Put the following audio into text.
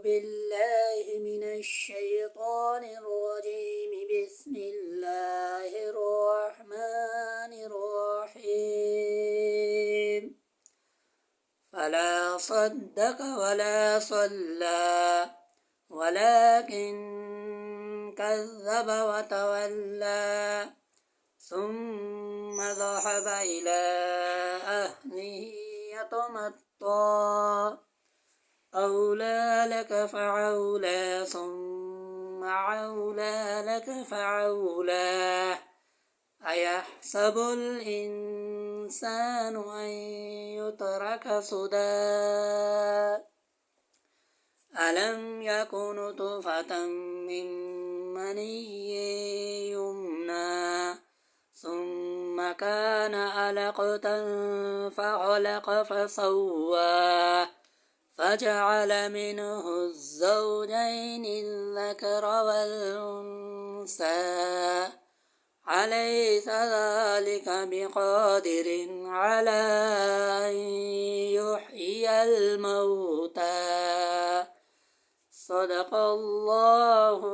بالله من الشيطان الرجيم. بسم الله الرحمن الرحيم. فلا صدق ولا صلى ولكن كذب وتولى ثم ذهب إلى أهله يتمطى أولى لك فعولى ثم عولى لك فعولى أيحسب الإنسان أن يترك سدى ألم يكن نطفة من مني يمنى ثم كان علقة فخلق فسوى فجعل منه الزوجين الذكر والأنثى أليس ذلك بقادر على أن يحيي الموتى صدق الله